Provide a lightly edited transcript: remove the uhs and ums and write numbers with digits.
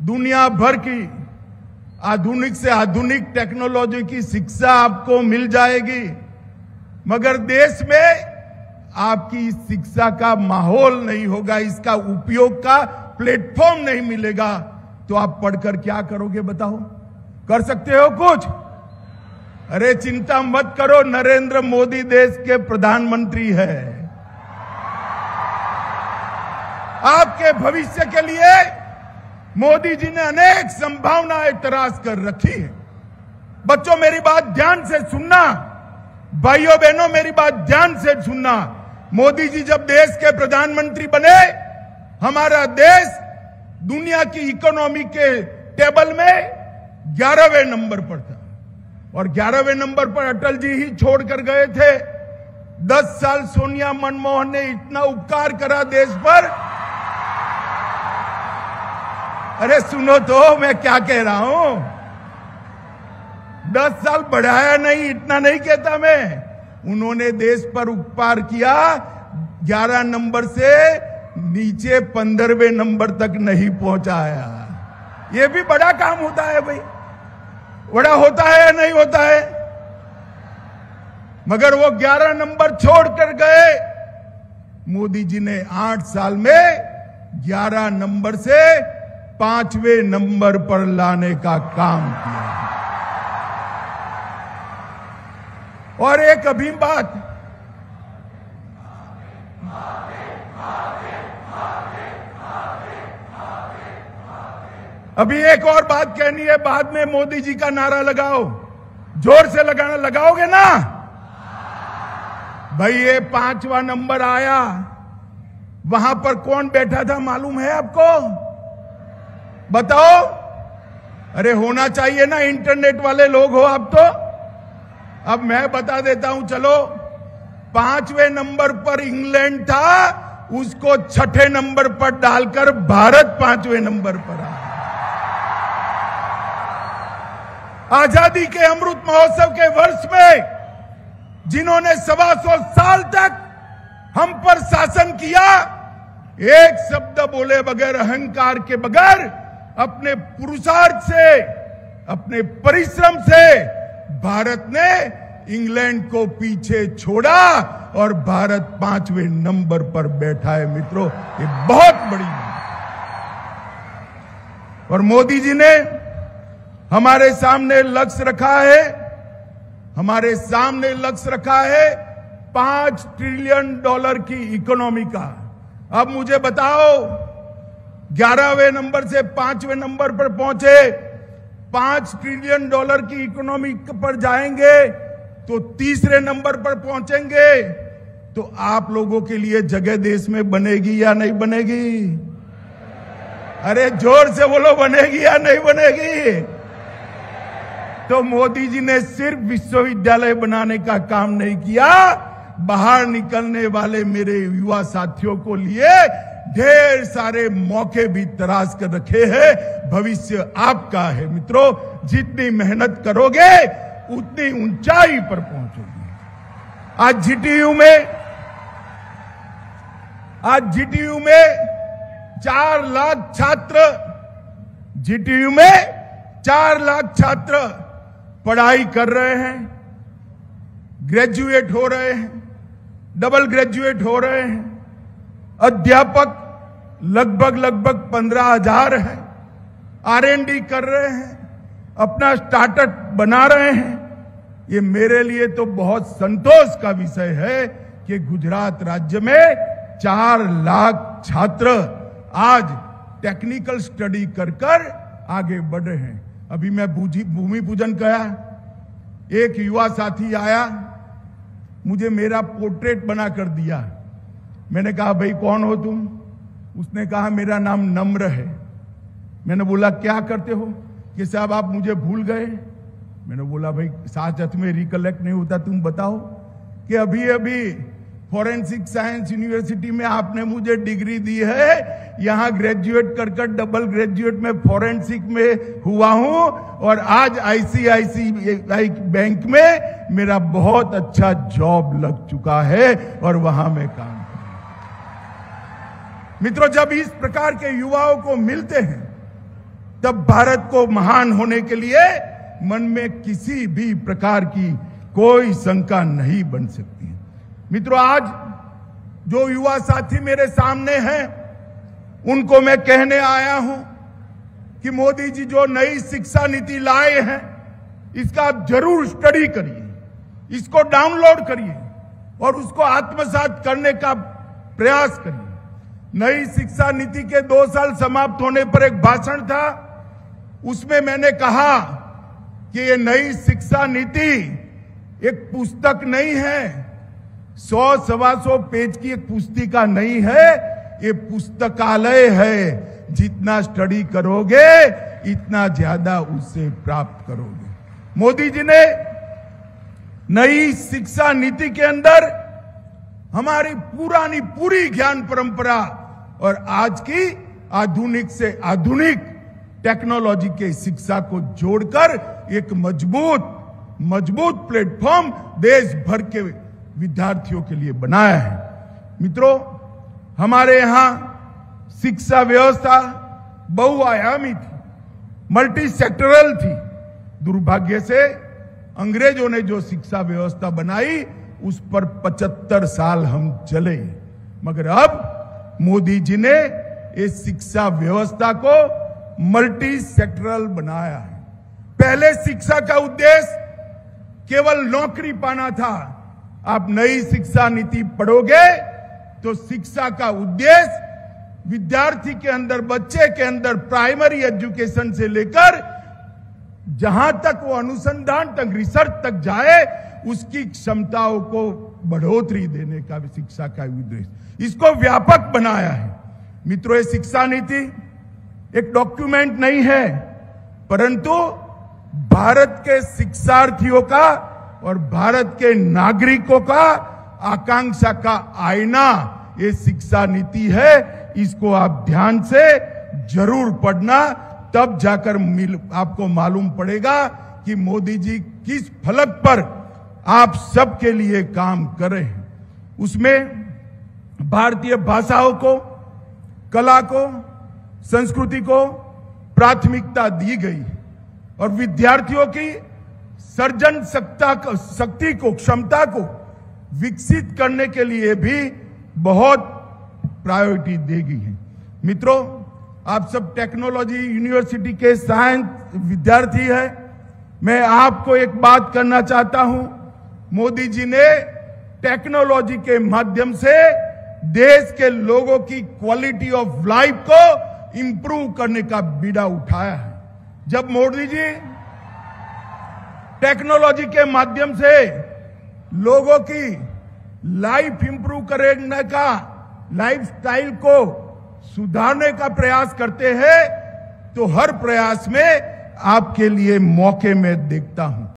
दुनिया भर की आधुनिक से आधुनिक टेक्नोलॉजी की शिक्षा आपको मिल जाएगी, मगर देश में आपकी शिक्षा का माहौल नहीं होगा, इसका उपयोग का प्लेटफॉर्म नहीं मिलेगा, तो आप पढ़कर क्या करोगे बताओ? कर सकते हो कुछ? अरे चिंता मत करो, नरेंद्र मोदी देश के प्रधानमंत्री है। आपके भविष्य के लिए मोदी जी ने अनेक संभावनाएं तराश कर रखी है। बच्चों मेरी बात ध्यान से सुनना, भाइयों बहनों मेरी बात ध्यान से सुनना। मोदी जी जब देश के प्रधानमंत्री बने, हमारा देश दुनिया की इकोनॉमी के टेबल में 11वें नंबर पर था, और 11वें नंबर पर अटल जी ही छोड़कर गए थे। 10 साल सोनिया मनमोहन ने इतना उपकार करा देश पर। अरे सुनो तो मैं क्या कह रहा हूं। 10 साल बढ़ाया नहीं, इतना नहीं कहता मैं। उन्होंने देश पर उपकार किया, 11 नंबर से नीचे 15वें नंबर तक नहीं पहुंचाया। यह भी बड़ा काम होता है भाई, बड़ा होता है या नहीं होता है? मगर वो 11 नंबर छोड़कर गए। मोदी जी ने 8 साल में 11 नंबर से 5वें नंबर पर लाने का काम किया। और एक अभी बात, अभी एक और बात कहनी है, बाद में मोदी जी का नारा लगाओ, जोर से लगाना, लगाओगे ना भाई? ये 5वां नंबर आया, वहां पर कौन बैठा था मालूम है आपको? बताओ। अरे होना चाहिए ना, इंटरनेट वाले लोग हो आप तो। अब मैं बता देता हूं, चलो। 5वें नंबर पर इंग्लैंड था, उसको 6ठे नंबर पर डालकर भारत 5वें नंबर पर आया। आजादी के अमृत महोत्सव के वर्ष में जिन्होंने 125 साल तक हम पर शासन किया, एक शब्द बोले बगैर, अहंकार के बगैर, अपने पुरुषार्थ से, अपने परिश्रम से भारत ने इंग्लैंड को पीछे छोड़ा और भारत 5वें नंबर पर बैठा है। मित्रों, ये बहुत बड़ी बात। और मोदी जी ने हमारे सामने लक्ष्य रखा है, हमारे सामने लक्ष्य रखा है $5 ट्रिलियन की इकोनॉमी का। अब मुझे बताओ, 11वें नंबर से 5वें नंबर पर पहुंचे, $5 ट्रिलियन की इकोनॉमी पर जाएंगे तो 3रे नंबर पर पहुंचेंगे। तो आप लोगों के लिए जगह देश में बनेगी या नहीं बनेगी? अरे जोर से बोलो, बनेगी या नहीं बनेगी? तो मोदी जी ने सिर्फ विश्वविद्यालय बनाने का काम नहीं किया, बाहर निकलने वाले मेरे युवा साथियों को लिए ढेर सारे मौके भी तराश कर रखे हैं। भविष्य आपका है मित्रों, जितनी मेहनत करोगे उतनी ऊंचाई पर पहुंचोगे। आज जीटीयू में 4 लाख छात्र, जीटीयू में 4 लाख छात्र पढ़ाई कर रहे हैं, ग्रेजुएट हो रहे हैं, डबल ग्रेजुएट हो रहे हैं। अध्यापक लगभग 15,000 है, R&D कर रहे हैं, अपना स्टार्टअप बना रहे हैं। ये मेरे लिए तो बहुत संतोष का विषय है कि गुजरात राज्य में 4 लाख छात्र आज टेक्निकल स्टडी कर आगे बढ़ रहे हैं। अभी मैं भूमि पूजन किया, एक युवा साथी आया, मुझे मेरा पोर्ट्रेट बना कर दिया। मैंने कहा भाई कौन हो तुम? उसने कहा मेरा नाम नम्र है। मैंने बोला क्या करते हो? कि साहब आप मुझे भूल गए। मैंने बोला भाई साथ में रिकलेक्ट नहीं होता, तुम बताओ। कि अभी फॉरेंसिक साइंस यूनिवर्सिटी में आपने मुझे डिग्री दी है, यहां ग्रेजुएट कर डबल ग्रेजुएट में फॉरेंसिक में हुआ हूं, और आज ICICI बैंक में मेरा बहुत अच्छा जॉब लग चुका है और वहां मैं काम कर रहा हूं। मित्रों, जब इस प्रकार के युवाओं को मिलते हैं तब भारत को महान होने के लिए मन में किसी भी प्रकार की कोई शंका नहीं बन सकती है। मित्रों, आज जो युवा साथी मेरे सामने हैं, उनको मैं कहने आया हूं कि मोदी जी जो नई शिक्षा नीति लाए हैं, इसका आप जरूर स्टडी करिए, इसको डाउनलोड करिए और उसको आत्मसात करने का प्रयास करिए। नई शिक्षा नीति के 2 साल समाप्त होने पर एक भाषण था, उसमें मैंने कहा कि ये नई शिक्षा नीति एक पुस्तक नहीं है, 100-125 पेज की एक पुस्तिका नहीं है, ये पुस्तकालय है। जितना स्टडी करोगे इतना ज्यादा उससे प्राप्त करोगे। मोदी जी ने नई शिक्षा नीति के अंदर हमारी पूरी ज्ञान परंपरा और आज की आधुनिक से आधुनिक टेक्नोलॉजी के शिक्षा को जोड़कर एक मजबूत प्लेटफॉर्म देश भर के विद्यार्थियों के लिए बनाया है। मित्रों, हमारे यहां शिक्षा व्यवस्था बहुआयामी थी, मल्टी सेक्टरल थी। दुर्भाग्य से अंग्रेजों ने जो शिक्षा व्यवस्था बनाई उस पर 75 साल हम चले, मगर अब मोदी जी ने इस शिक्षा व्यवस्था को मल्टी सेक्टरल बनाया है। पहले शिक्षा का उद्देश्य केवल नौकरी पाना था। आप नई शिक्षा नीति पढ़ोगे तो शिक्षा का उद्देश्य विद्यार्थी के अंदर, बच्चे के अंदर प्राइमरी एजुकेशन से लेकर जहां तक वो अनुसंधान तक, रिसर्च तक जाए, उसकी क्षमताओं को बढ़ोतरी देने का शिक्षा का उद्देश्य, इसको व्यापक बनाया है। मित्रों, ये शिक्षा नीति एक डॉक्यूमेंट नहीं है, परंतु भारत के शिक्षार्थियों का और भारत के नागरिकों का आकांक्षा का आईना ये शिक्षा नीति है। इसको आप ध्यान से जरूर पढ़ना, तब जाकर आपको मालूम पड़ेगा कि मोदी जी किस फलक पर आप सबके लिए काम कर रहे हैं। उसमें भारतीय भाषाओं को, कला को, संस्कृति को प्राथमिकता दी गई और विद्यार्थियों की सर्जन शक्ति को, क्षमता को विकसित करने के लिए भी बहुत प्रायोरिटी दी गई है। मित्रों, आप सब टेक्नोलॉजी यूनिवर्सिटी के साइंस विद्यार्थी हैं। मैं आपको एक बात करना चाहता हूं, मोदी जी ने टेक्नोलॉजी के माध्यम से देश के लोगों की क्वालिटी ऑफ लाइफ को इंप्रूव करने का बीड़ा उठाया है। जब मोदी जी टेक्नोलॉजी के माध्यम से लोगों की लाइफ इंप्रूव करने का, लाइफस्टाइल को सुधारने का प्रयास करते हैं, तो हर प्रयास में आपके लिए मौके में देखता हूं।